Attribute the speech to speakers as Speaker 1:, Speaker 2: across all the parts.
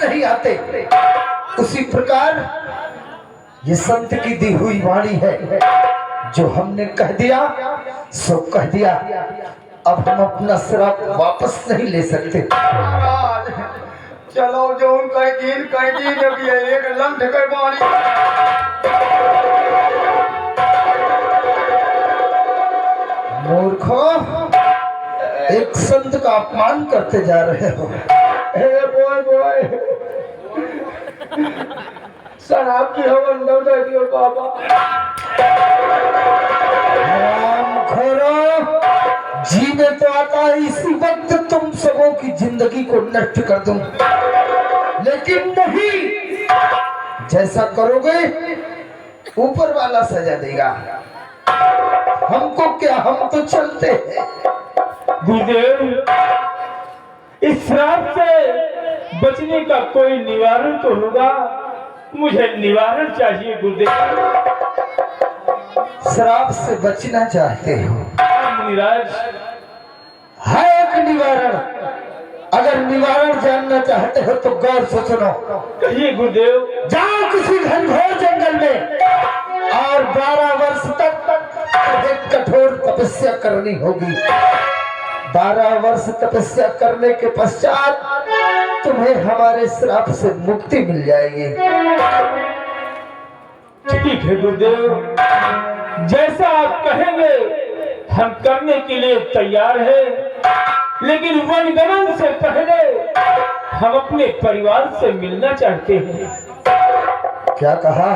Speaker 1: नहीं आते। उसी प्रकार ये संत की दी हुई वाणी है, जो हमने कह दिया सो कह दिया। अब हम अपना श्राप वापस नहीं ले सकते।
Speaker 2: चलो जो कई दिन अभी एक लंठ कर बाणी।
Speaker 1: मूर्खो, एक संत का अपमान करते जा रहे हो।
Speaker 2: बोय शराब की हवन दो दियो बाबा।
Speaker 1: हरामखोरो, जीने तो आता है इसी वक्त तुम सबों की जिंदगी को नष्ट कर दूं, लेकिन नहीं, जैसा करोगे ऊपर वाला सजा देगा। हमको क्या, हम तो चलते हैं।
Speaker 3: गुरुदेव, इस श्राप से बचने का कोई निवारण तो होगा, मुझे निवारण चाहिए गुरुदेव।
Speaker 1: श्राप से बचना चाहते हो?
Speaker 3: मुनिराज,
Speaker 1: है एक निवारण। अगर निवारण जानना चाहते हो तो गौर से सुनो।
Speaker 3: कहिए गुरुदेव।
Speaker 1: जाओ किसी घनघोर जंगल में और 12 वर्ष तक एक कठोर तपस्या करनी होगी। 12 वर्ष तपस्या करने के पश्चात तुम्हें हमारे श्राप से मुक्ति मिल जाएगी।
Speaker 3: ठीक है गुरुदेव, जैसा आप कहेंगे हम करने के लिए तैयार हैं, लेकिन वनगमन से पहले हम अपने परिवार से मिलना चाहते हैं।
Speaker 1: क्या कहा?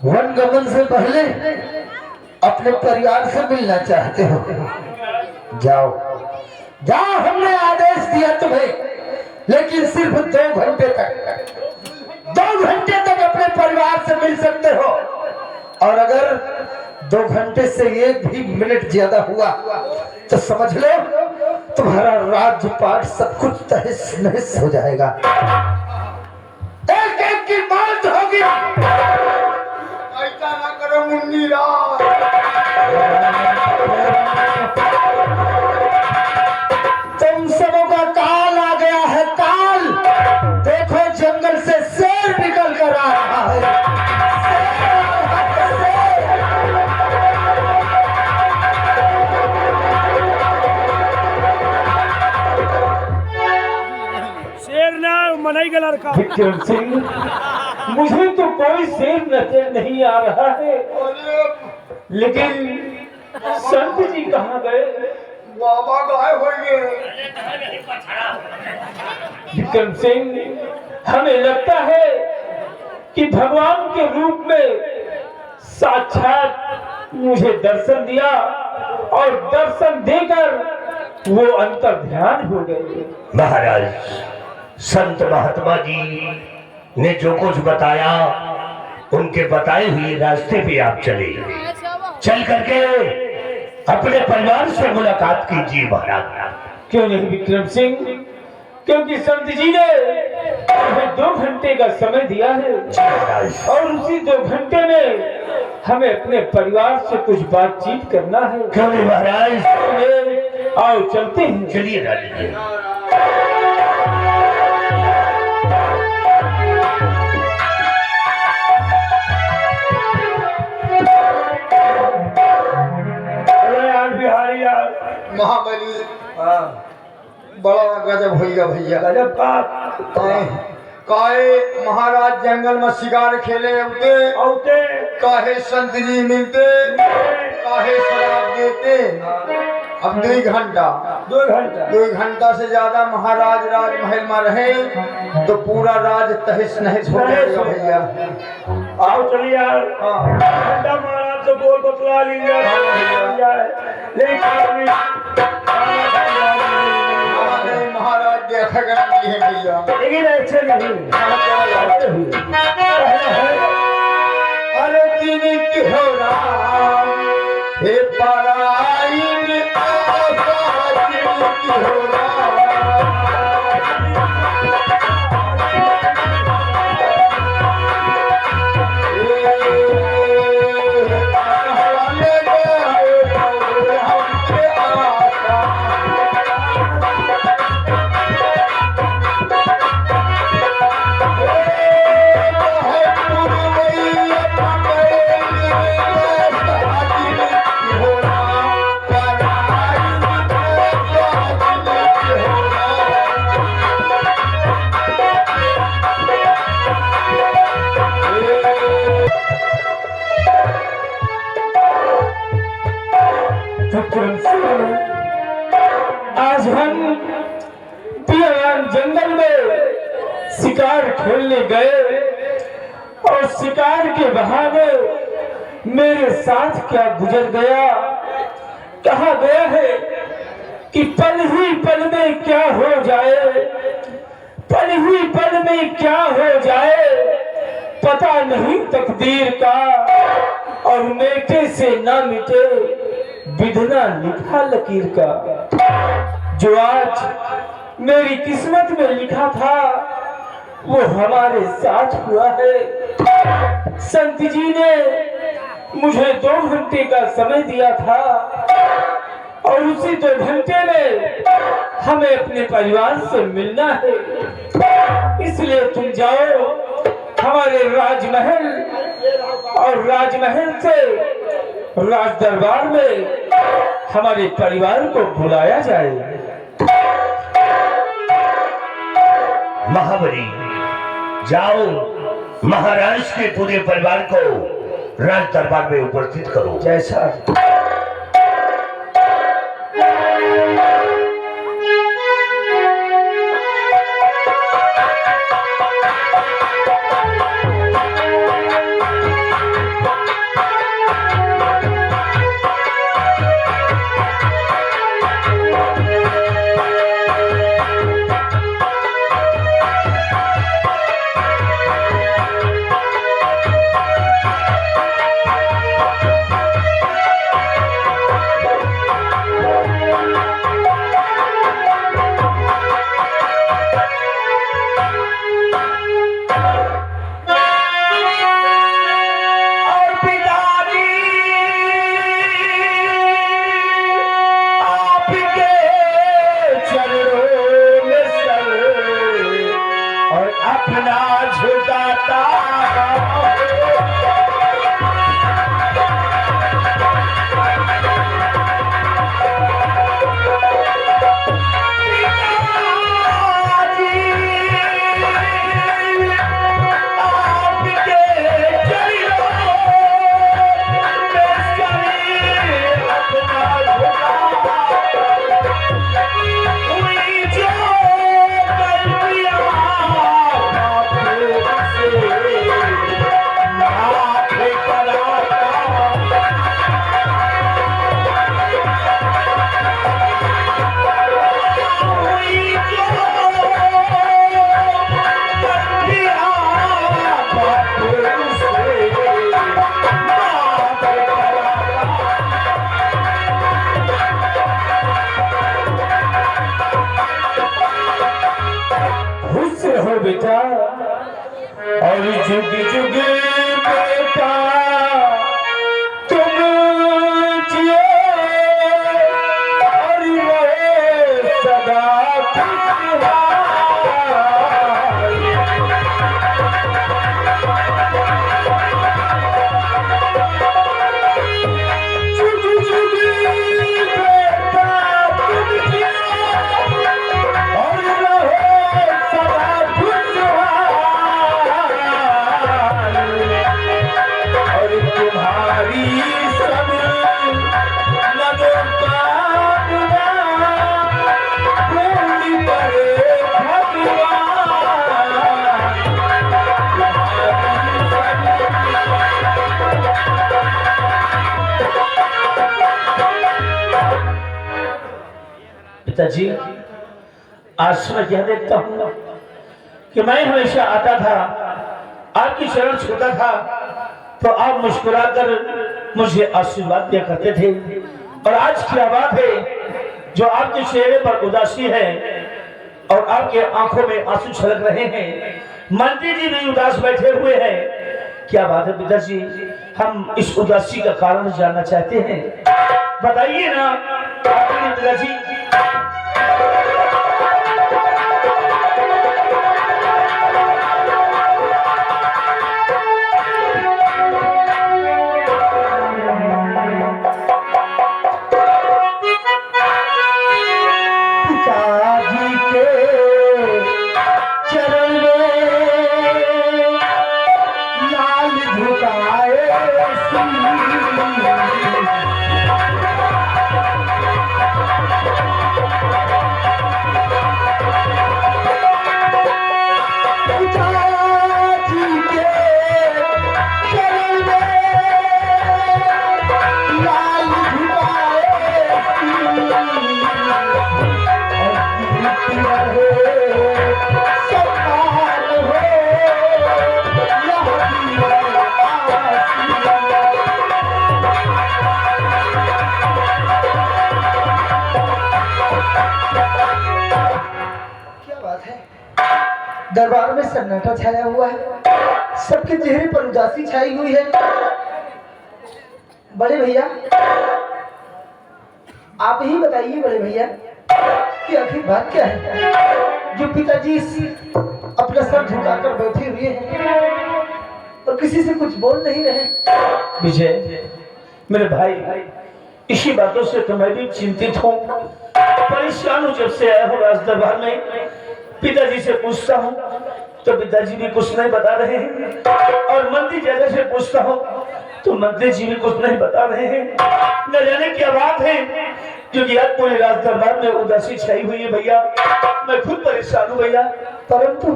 Speaker 1: वनगमन से पहले अपने परिवार से मिलना चाहते हो? जाओ जाओ, हमने आदेश दिया तुम्हें, लेकिन सिर्फ 2 घंटे तक। 2 घंटे तक अपने परिवार से मिल सकते हो, और अगर 2 घंटे से 1 भी मिनट ज्यादा हुआ तो समझ लो तुम्हारा राजपाट सब कुछ तहस नहस हो जाएगा। एक एक की मौत होगी।
Speaker 2: ऐसा ना करो मुन्नीराज।
Speaker 1: तुम सबों का काल आ गया है, काल। देखो जंगल से शेर निकल कर आ रहा है।
Speaker 4: शेर ना मनाई गला रखा।
Speaker 3: विक्रम सिंह, मुझे तो कोई शेर नजर नहीं आ रहा है, लेकिन संत जी कहाँ गए?
Speaker 2: बाबा गायब हो गए।
Speaker 3: विक्रम सिंह, हमें लगता है कि भगवान के रूप में साक्षात मुझे दर्शन दिया, और दर्शन देकर वो अंतर ध्यान हो गए।
Speaker 5: महाराज, संत महात्मा जी ने जो कुछ बताया, उनके बताए हुए रास्ते पे आप चले, चल करके अपने परिवार से मुलाकात कीजिए महाराज।
Speaker 3: क्यों नहीं विक्रम सिंह, क्योंकि संत जी ने हमें 2 घंटे का समय दिया है, और उसी 2 घंटे में हमें अपने परिवार से कुछ बातचीत करना है।
Speaker 5: क्यों नहीं महाराज?
Speaker 3: आओ चलते हैं।
Speaker 5: चलिए रानी जी।
Speaker 3: बिहारी यार,
Speaker 2: महाबली बड़ा गजब भैया भैया
Speaker 3: गजब का
Speaker 2: काहे महाराज जंगल में शिकार खेले
Speaker 3: औते
Speaker 2: काहे संत जी मिलते, काहे शराब देते। अब 2 घंटा 2 घंटा से ज्यादा महाराज राजमहल में रहे तो पूरा राज तहस नहस हो जाएगा भैया।
Speaker 3: आओ चलिए यार। ठंडा महाराज से बोल बतला लीजिए,
Speaker 2: महाराज देखा नहीं है भैया,
Speaker 3: लेकिन ऐसे नहीं।
Speaker 2: अरे दिन हो रहा हे पराई हो रहा।
Speaker 3: शिकार खेलने गए और शिकार के बहाने मेरे साथ क्या गुजर गया। कहा गया है कि पल ही पल में क्या हो जाए, पल ही पल में क्या हो जाए, पता नहीं तकदीर का, और मिटे से ना मिटे विधना लिखा लकीर का। जो आज मेरी किस्मत में लिखा था वो हमारे साथ हुआ है। संत जी ने मुझे 2 घंटे का समय दिया था और उसी 2 घंटे में हमें अपने परिवार से मिलना है। इसलिए तुम जाओ हमारे राजमहल और राजमहल से राज दरबार में हमारे परिवार को बुलाया जाए।
Speaker 5: महाबली, जाओ महाराज के पूरे परिवार को राज दरबार में उपस्थित करो।
Speaker 3: जैसा
Speaker 5: अपना झुकाता
Speaker 3: बेटा और जुग जुग बेटा तुम जियो और रहे सदा जुग जुग बेटा तुम जियो और रहे सदा तुम्हारी सब मनोकामना पूरी करे पिताजी, आज मैं क्या देखता हूँ कि मैं हमेशा आता था, आपकी शरण छूता था तो आप मुस्कुराकर मुझे आशीर्वाद दिया करते थे, और आज क्या बात है जो आपके चेहरे पर उदासी है और आपके आंखों में आंसू छलक रहे हैं। मंत्री जी भी उदास बैठे हुए हैं, क्या बात है पिताजी? हम इस उदासी का कारण जानना चाहते हैं, बताइए ना पिताजी।
Speaker 1: दरबार में सन्नाटा छाया हुआ है, सबके चेहरे पर उदासी छाई हुई है। बड़े भैया, आप ही बताइए बड़े भैया कि आखिर बात क्या है जो पिताजी अपना सर झुकाकर बैठे हुए हैं और किसी से कुछ बोल नहीं रहे।
Speaker 3: विजय मेरे भाई, इसी बातों से तो मैं भी चिंतित हूँ, परेशान हूँ। जब से आया हूँ राज दरबार में, पिताजी से पूछता हूँ तो पिताजी भी कुछ नहीं बता रहे हैं, और मंत्री जगह से पूछता हूँ तो मंत्री जी भी कुछ नहीं बता रहे हैं। न जाने क्या बात है, क्योंकि आज पूरे राज दरबार में उदासी छाई हुई है भैया। मैं खुद परेशान हूँ भैया।
Speaker 1: परंतु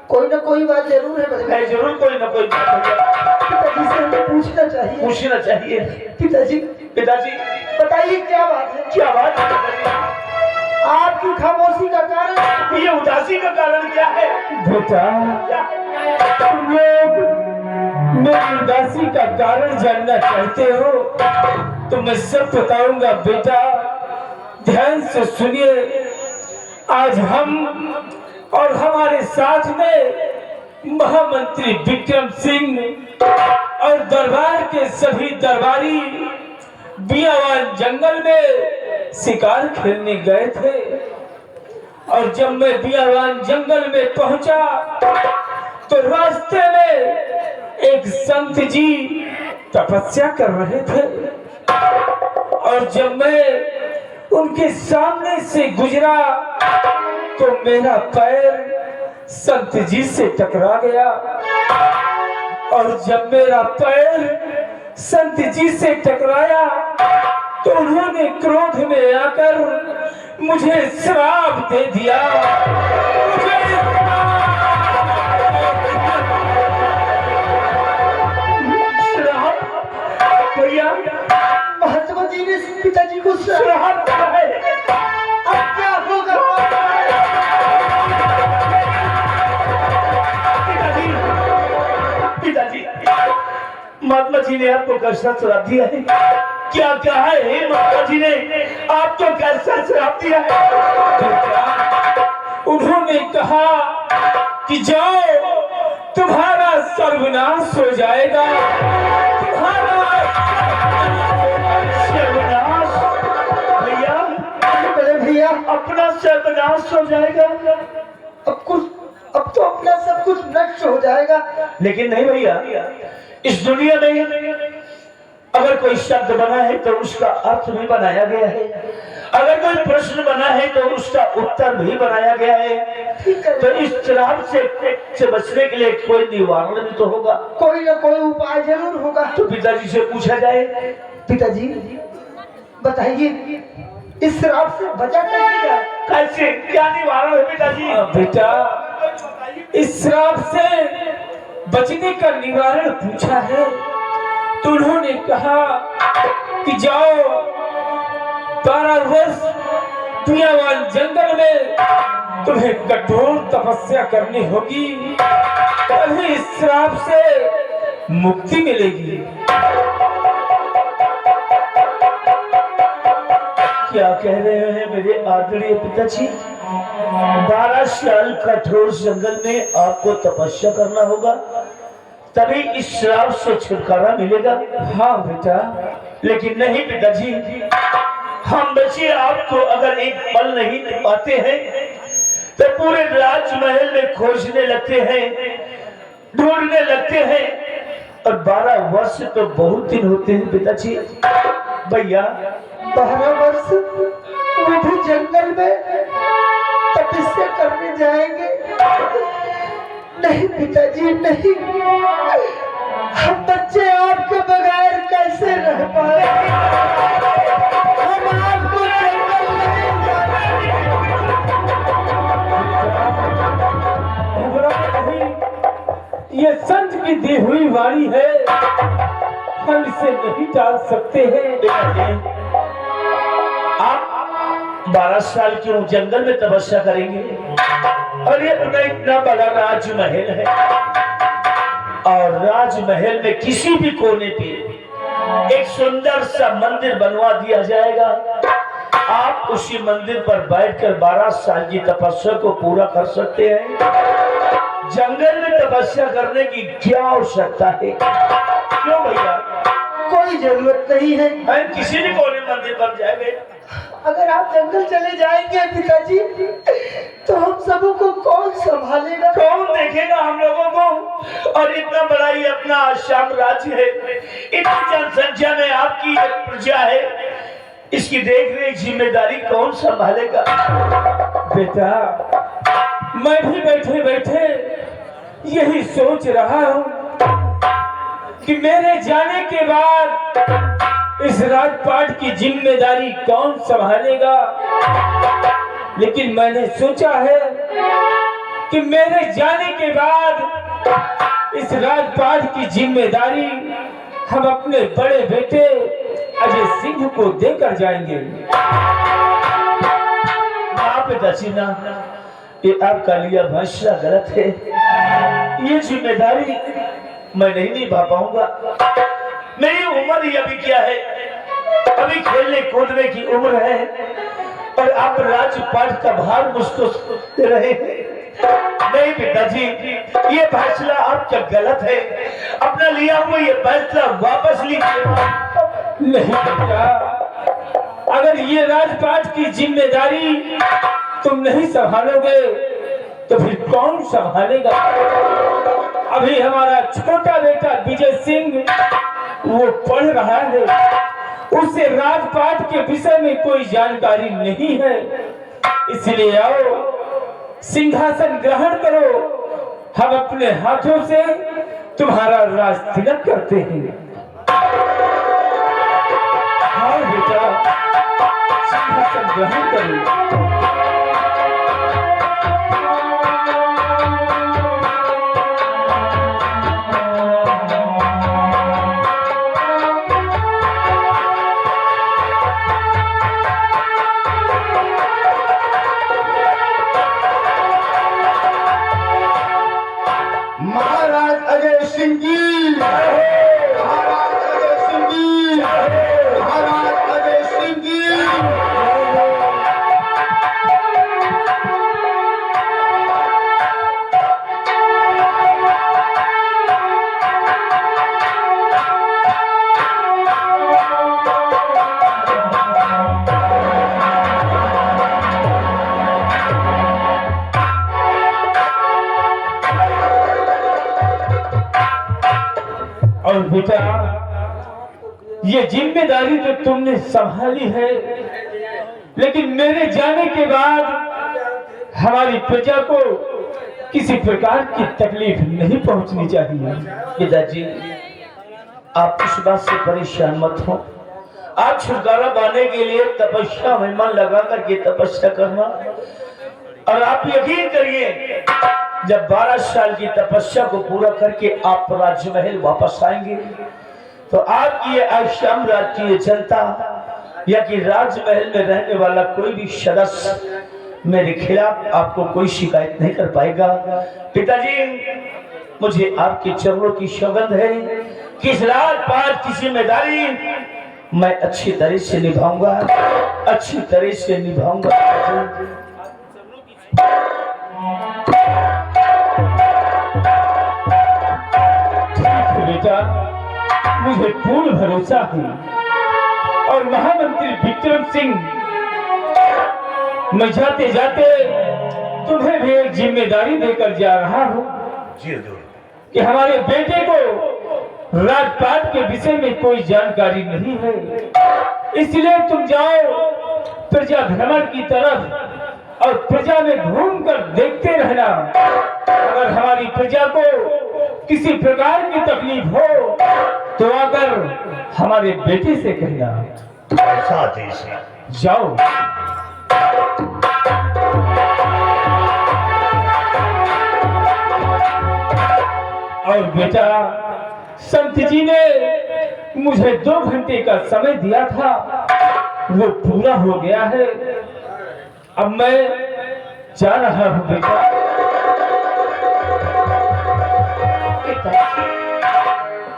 Speaker 1: कोई ना कोई बात जरूर है बड़े भैया।
Speaker 3: जरूर कोई ना कोई बात भैया,
Speaker 1: पिताजी से हमें पूछना चाहिए।
Speaker 3: पूछना चाहिए।
Speaker 1: पिताजी
Speaker 3: पिताजी
Speaker 1: बताइए क्या बात है?
Speaker 3: क्या बात है?
Speaker 1: आपकी खामोशी का कारण,
Speaker 3: ये उदासी का कारण क्या है? बेटा, तुम लोग मेरी उदासी का कारण जानना चाहते हो तो मैं सब बताऊंगा बेटा। ध्यान से सुनिए। आज हम और हमारे साथ में महामंत्री विक्रम सिंह और दरबार के सभी दरबारी बियावान जंगल में शिकार खेलने गए थे, और जब मैं बियावान जंगल में पहुंचा तो रास्ते में एक संत जी तपस्या कर रहे थे, और जब मैं उनके सामने से गुजरा तो मेरा पैर संत जी से टकरा गया, और जब मेरा पैर संत जी से टकराया तो उन्होंने क्रोध में आकर मुझे श्राप दे दिया। भैया,
Speaker 1: महात्मा जी ने पिताजी को
Speaker 3: श्राप दिया है।
Speaker 1: अब क्या होगा?
Speaker 3: पिताजी, महात्मा जी ने आपको कैसा श्राप दिया है? क्या कहा है महात्मा जी ने आपको कैसा श्राप दिया है? उन्होंने कहा कि जाओ, तुम्हारा सर्वनाश हो जाएगा, तुम्हारा सर्वनाश। भैया,
Speaker 1: बड़े भैया,
Speaker 3: अपना सर्वनाश हो जाएगा।
Speaker 1: अब तो अपना सब कुछ नष्ट हो जाएगा।
Speaker 3: लेकिन नहीं भैया, इस दुनिया में अगर कोई शब्द बना है तो उसका अर्थ भी बनाया गया है, अगर कोई प्रश्न बना है तो उसका उत्तर भी बनाया गया है। तो इस श्राप से बचने के लिए कोई निवारण भी तो होगा,
Speaker 1: कोई ना कोई उपाय जरूर होगा।
Speaker 3: तो पिताजी से पूछा जाए।
Speaker 1: पिताजी बताइए, इस श्राप से बचा कैसे जाए?
Speaker 3: कैसे, क्या निवारण है पिताजी? बेटा, इस श्राप से बचने का निवारण पूछा है तो उन्होंने कहा कि जाओ, 12 वर्ष बियावान जंगल में तुम्हें कठोर तपस्या करनी होगी, तभी इस श्राप से मुक्ति मिलेगी। क्या कह रहे हैं मेरे आदरणीय पिताजी? 12 साल कठोर जंगल में आपको तपस्या करना होगा, तभी इस श्राप से छुटकारा मिलेगा। हाँ बेटा, लेकिन नहीं पिताजी, हम बच्चे आपको अगर एक पल नहीं पाते हैं तो पूरे राजमहल में खोजने लगते हैं, ढूंढने लगते हैं, और 12 वर्ष तो बहुत दिन होते हैं पिताजी। भैया,
Speaker 1: 12 वर्ष वो भी जंगल में तपस्या करने जाएंगे? नहीं पिताजी नहीं, हम बच्चे आपके बगैर कैसे रह पाएंगे? हम आपको जंगल नहीं
Speaker 3: जाने। ये संत की दी हुई वाणी है, हम इसे नहीं टाल सकते हैं। आप 12 साल क्यों जंगल में तपस्या करेंगे? और ये अपना इतना बड़ा राजमहल है, और राजमहल में किसी भी कोने पे एक सुंदर सा मंदिर बनवा दिया जाएगा। आप उसी मंदिर पर बैठकर 12 साल की तपस्या को पूरा कर सकते हैं।
Speaker 5: जंगल में तपस्या करने की क्या आवश्यकता है? क्यों भैया?
Speaker 1: कोई जरूरत नहीं है।
Speaker 5: हम किसी भी कोने मंदिर बन जाएंगे।
Speaker 1: अगर आप जंगल चले जाएंगे पिताजी तो हम सबों को कौन संभालेगा?
Speaker 5: कौन देखेगा हम लोगों को? और इतना बड़ा ही अपना आश्रम राज्य है, इतनी जनसंख्या में आपकी एक प्रजा है, इसकी देख रेख जिम्मेदारी कौन संभालेगा?
Speaker 3: बेटा, मैं भी बैठे बैठे यही सोच रहा हूँ कि मेरे जाने के बाद इस राजपाट की जिम्मेदारी कौन संभालेगा। लेकिन मैंने सोचा है कि मेरे जाने के बाद इस राजपाट की जिम्मेदारी हम अपने बड़े बेटे अजय सिंह को देकर जाएंगे।
Speaker 5: पिताजी ना, ये आपका लिया फैसला गलत है। ये जिम्मेदारी मैं नहीं निभा पाऊंगा। मेरी उम्र ही अभी क्या है, अभी खेलने कूदने की उम्र है और आप राजपाट का भार मुझको दे रहे हैं। नहीं पिताजी, ये फैसला आपका गलत है। अपना लिया हुआ ये फैसला वापस लीजिए।
Speaker 3: नहीं बेटा, अगर ये राजपाट की जिम्मेदारी तुम नहीं संभालोगे तो फिर कौन संभालेगा? अभी हमारा छोटा बेटा विजय सिंह वो पढ़ रहा है, उसे राजपाट के विषय में कोई जानकारी नहीं है। इसलिए आओ, सिंहासन ग्रहण करो, हम अपने हाथों से तुम्हारा राज तिलक करते हैं। हाँ बेटा, सिंहासन ग्रहण करो।
Speaker 2: महाराज अजय सिंह जी, महाराज अजय सिंह जी, महाराज अजय सिंह जी।
Speaker 3: और बेटा, ये जिम्मेदारी तो तुमने संभाली है, लेकिन मेरे जाने के बाद हमारी प्रजा को किसी प्रकार की तकलीफ नहीं पहुंचनी चाहिए।
Speaker 5: पिताजी, आप इस बात से परेशान मत हो। आप छुटकारा पाने के लिए तपस्या में मन लगा करके तपस्या करना, और आप यकीन करिए जब 12 साल की तपस्या को पूरा करके आप राजमहल वापस आएंगे तो आपकी ये आश्रम राज्य की जनता या कि राजमहल में रहने वाला कोई भी सदस्य मेरे खिलाफ आपको कोई शिकायत नहीं कर पाएगा। पिताजी, मुझे आपके चरणों की सौगंध है कि इस राजपाट की जिम्मेदारी मैं अच्छी तरह से निभाऊंगा, अच्छी तरह से निभाऊंगा।
Speaker 3: बेटा, मुझे पूर्ण भरोसा है और महामंत्री विक्रम सिंह, मैं जाते जाते तुम्हें भी एक जिम्मेदारी देकर जा रहा हूँ कि हमारे बेटे को राजपाट के विषय में कोई जानकारी नहीं है, इसलिए तुम जाओ प्रजा भ्रमण की तरफ और प्रजा में घूमकर देखते रहना। अगर हमारी प्रजा को किसी प्रकार की तकलीफ हो तो आकर हमारे बेटे से कहना। जाओ। और बेटा, संत जी ने मुझे 2 घंटे का समय दिया था, वो पूरा हो गया है। अब मैं जा रहा हूँ बेटा।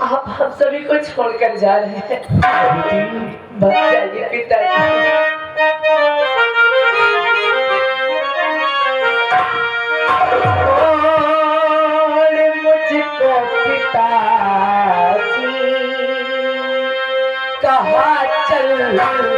Speaker 6: आप हम सभी को छोड़कर जा रहे हैं। बस जाइए पिताजी। हाथ चल